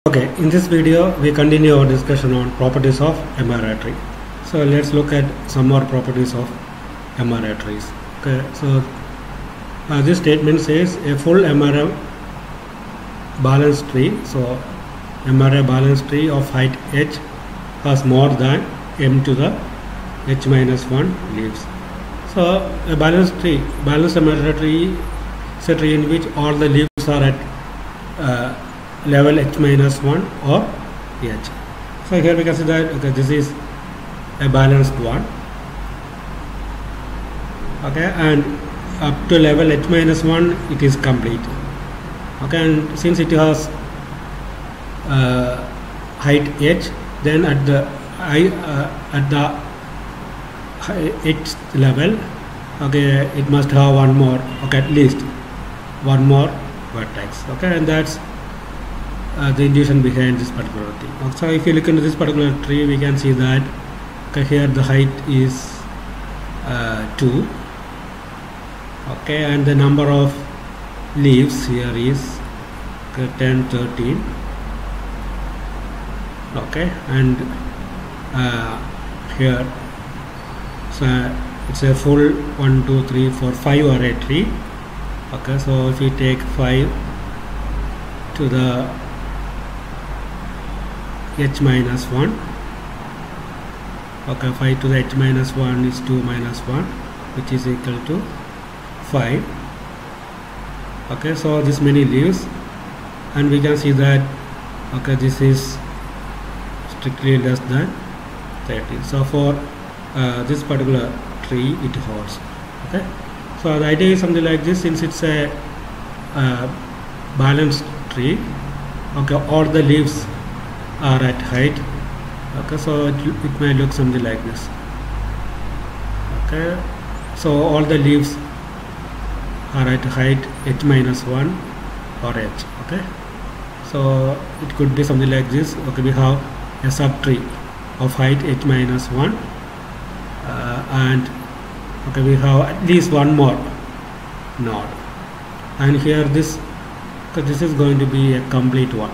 Okay, in this video we continue our discussion on properties of MRI tree. So let's look at some more properties of MRI trees. Okay, so this statement says a full MRI balanced tree. So MRI balanced tree of height h has more than m to the h minus 1 leaves. So a balanced MRI tree is a tree in which all the leaves are at level h minus 1 or h. So here we can see that okay, this is a balanced one. Okay, and up to level h minus 1 it is complete. Okay, and since it has height h, then at the h level, okay, it must have one more, okay, at least one more vertex. Okay, and that's the intuition behind this particular thing. So if you look into this particular tree, we can see that okay, here the height is 2. Okay, and the number of leaves here is 10, 13. Okay, and here so it's a full 1, 2, 3, 4, 5 array tree. Okay, so if we take 5 to the h minus 1, okay, 5 to the h minus 1 is 2 minus 1, which is equal to 5. Okay, so this many leaves, and we can see that okay, this is strictly less than 30. So for this particular tree it holds. Okay, so the idea is something like this. Since it's a balanced tree, okay, all the leaves are at height. Okay, so it may look something like this. Okay, so all the leaves are at height h minus 1 or h. Okay, so it could be something like this. Okay, we have a subtree of height h minus 1 and okay, we have at least one more node, and here this is going to be a complete one.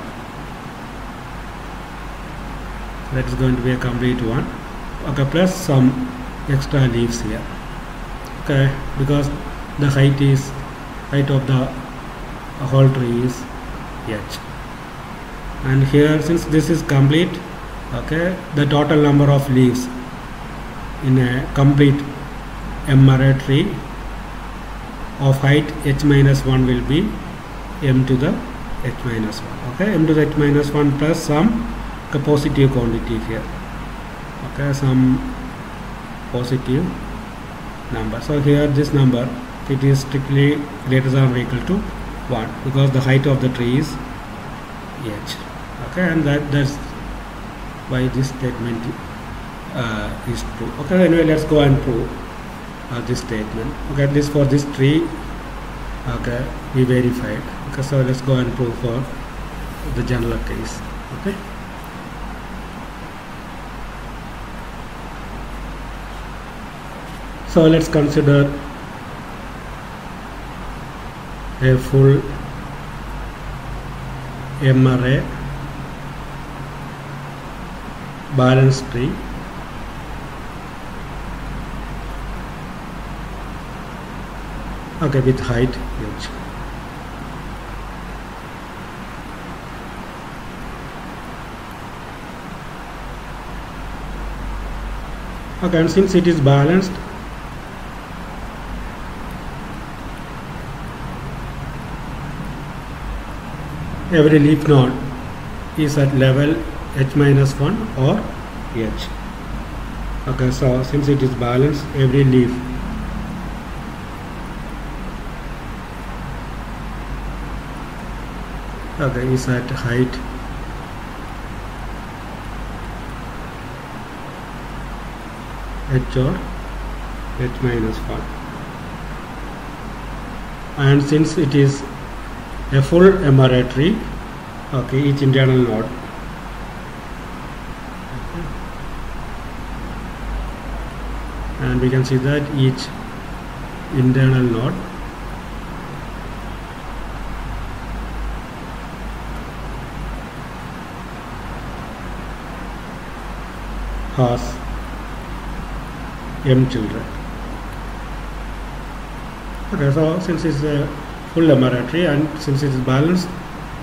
That is going to be a complete one. Okay, plus some extra leaves here. Okay, because the height of the whole tree is h, and here since this is complete, okay, the total number of leaves in a complete MRI tree of height h minus 1 will be m to the h minus 1. Okay, m to the h minus 1 plus some positive quantity here. Okay, some positive number. So here this number, it is strictly greater than or equal to 1 because the height of the tree is h. Okay, and that's why this statement is true. Okay, anyway, let's go and prove this statement. Okay, at least for this tree, okay, we verified. Okay, so let's go and prove for the general case. Okay, so let's consider a full MRI balanced tree. Okay, with height h. Okay, and since it is balanced, every leaf node is at level h minus 1 or h. Okay, so since it is balanced, every leaf okay is at height h or h minus 1, and since it is a full MRI tree, okay, each internal node, okay, and we can see that each internal node has m children. Okay, so since it's a full emerald tree and since it is balanced,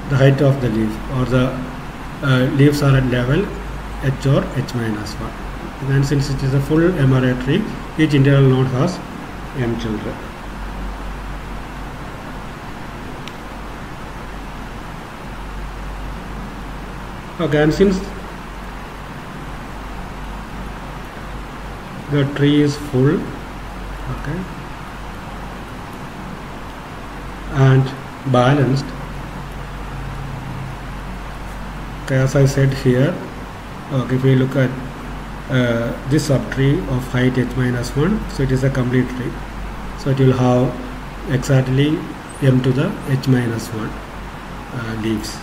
the height of the leaf or the leaves are at level h or h minus 1. Then since it is a full emerald tree, each internal node has m children. Okay, and since the tree is full, okay, and balanced, okay, as I said here, okay, if we look at this subtree of height h minus 1, so it is a complete tree, so it will have exactly m to the h minus 1 leaves.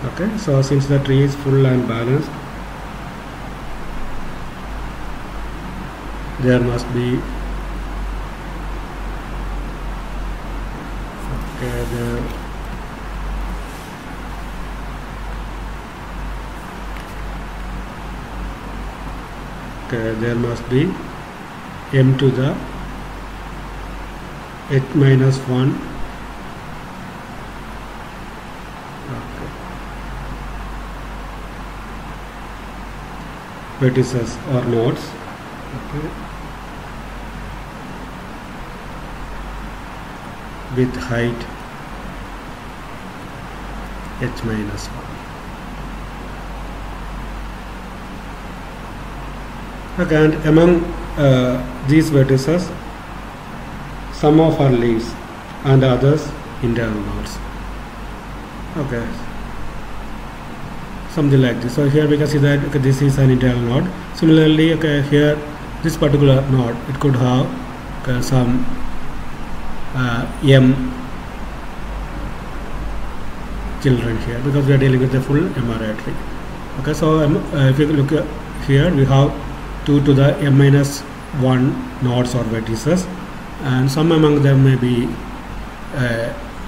Okay, so since the tree is full and balanced, there must be there must be m to the h minus 1 vertices or nodes, okay, with height h minus 1. Okay, and among these vertices, some of are leaves and others internal nodes. Okay, something like this. So here we can see that, okay, this is an internal node. Similarly, okay, here this particular node, it could have some m children here, because we are dealing with the full emerald tree. Okay, so if you look here, we have 2 to the m minus 1 nodes or vertices, and some among them may be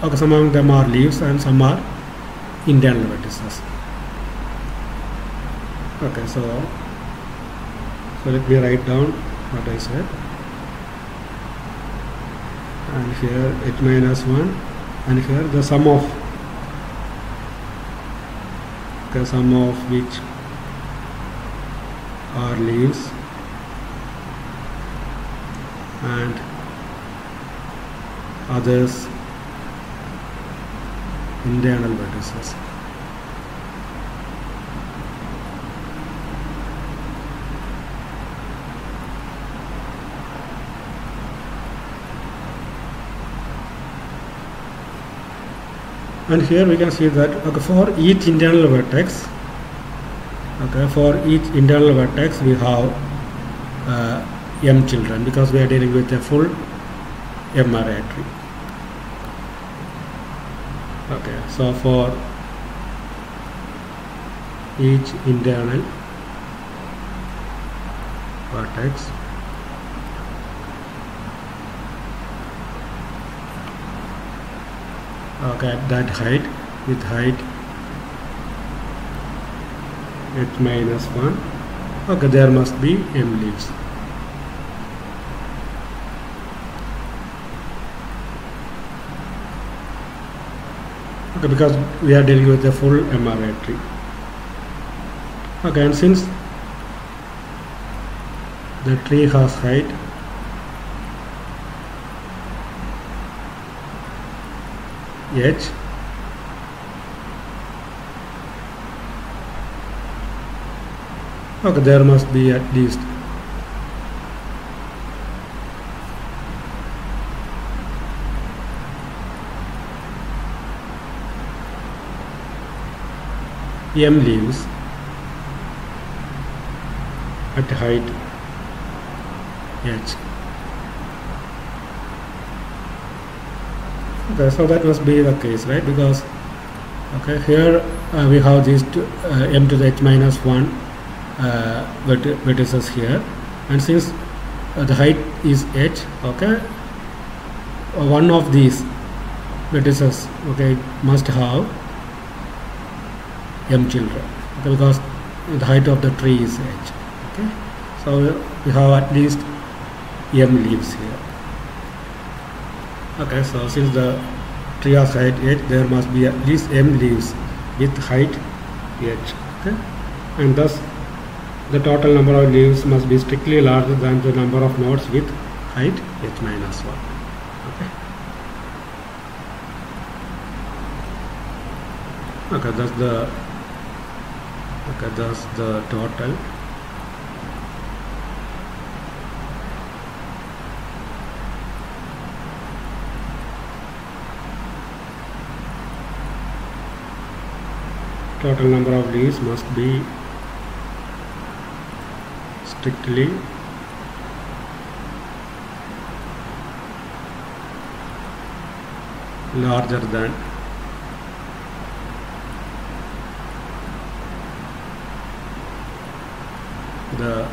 okay, some among them are leaves and some are internal vertices. Okay, so let me write down what I said, and here h minus 1, and here the sum of which are leaves and others internal vertices. And here we can see that, okay, for each internal vertex, okay, for each internal vertex we have m children, because we are dealing with a full emerald tree. Okay, so for each internal vertex, okay, at that height, with height h minus 1, okay, there must be m leaves. Okay, because we are dealing with a full emerald tree. Okay, and since the tree has height h, okay, there must be at least m leaves at height h. Okay, so that must be the case, right? Because okay, here we have these two, m to the h minus 1 vertices here, and since the height is h, okay, one of these vertices, okay, must have m children, okay, because the height of the tree is h. Okay, so we have at least m leaves here. Okay, so since the tree has height h, there must be at least m leaves with height h. Okay, and thus the total number of leaves must be strictly larger than the number of nodes with height h minus 1. Okay. Okay, that's the total. Total number of leaves must be strictly larger than the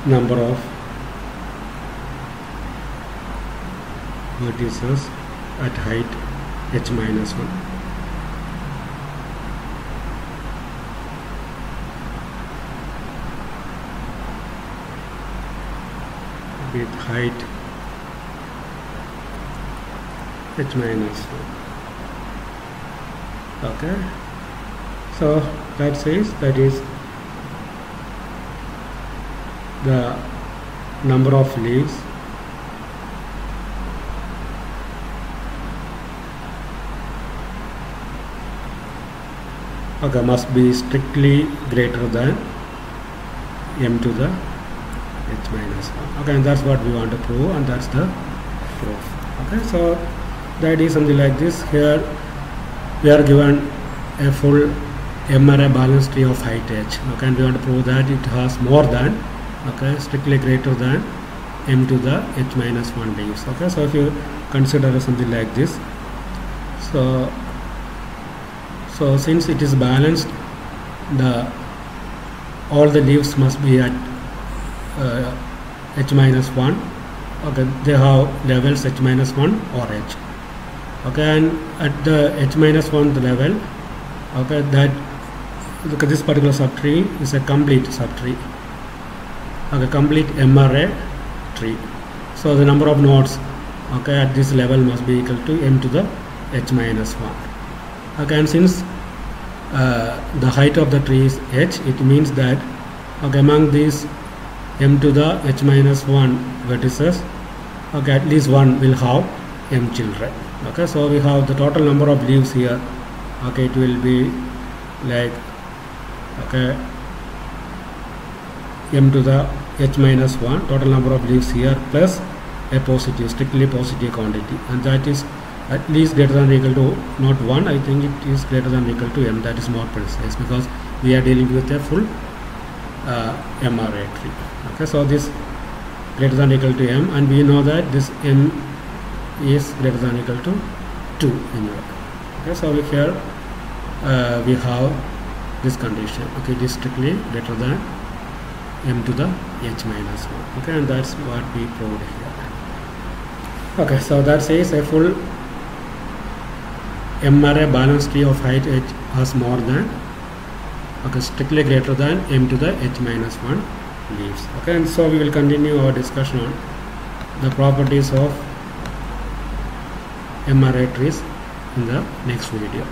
number of vertices at height h minus 1. With height h minus 1. Okay, so that says that is the number of leaves okay must be strictly greater than m to the h minus 1. Okay, and that's what we want to prove, and that's the proof. Okay, so the idea is something like this. Here we are given a full m array balance tree of height h. Okay, and we want to prove that it has more than, okay, strictly greater than m to the h minus 1 leaves. Okay, so if you consider something like this, so since it is balanced, all the leaves must be at h minus 1. Okay, they have levels h minus 1 or h. Okay, and at the h minus 1 level, okay, that this particular subtree is a complete subtree, okay, complete m array tree. So the number of nodes, okay, at this level must be equal to m to the h minus 1. Okay, and since the height of the tree is h, it means that, okay, among these m to the h minus 1 vertices, okay, at least one will have m children. Okay, so we have the total number of leaves here. Okay, it will be like, okay, m to the h minus 1, total number of leaves here, plus a positive, strictly positive quantity, and that is at least greater than or equal to not 1. I think it is greater than or equal to m. That is more precise because we are dealing with a full m array tree. Okay, so this greater than or equal to m, and we know that this m is greater than or equal to 2 anyway. Okay, so here we have this condition. Okay, it is strictly greater than m to the h minus 1. Okay, and that's what we proved here. Okay, so that says a full m array balance tree of height h has more than, okay, strictly greater than m to the h minus 1 leaves. Okay, and so we will continue our discussion on the properties of m array trees in the next video.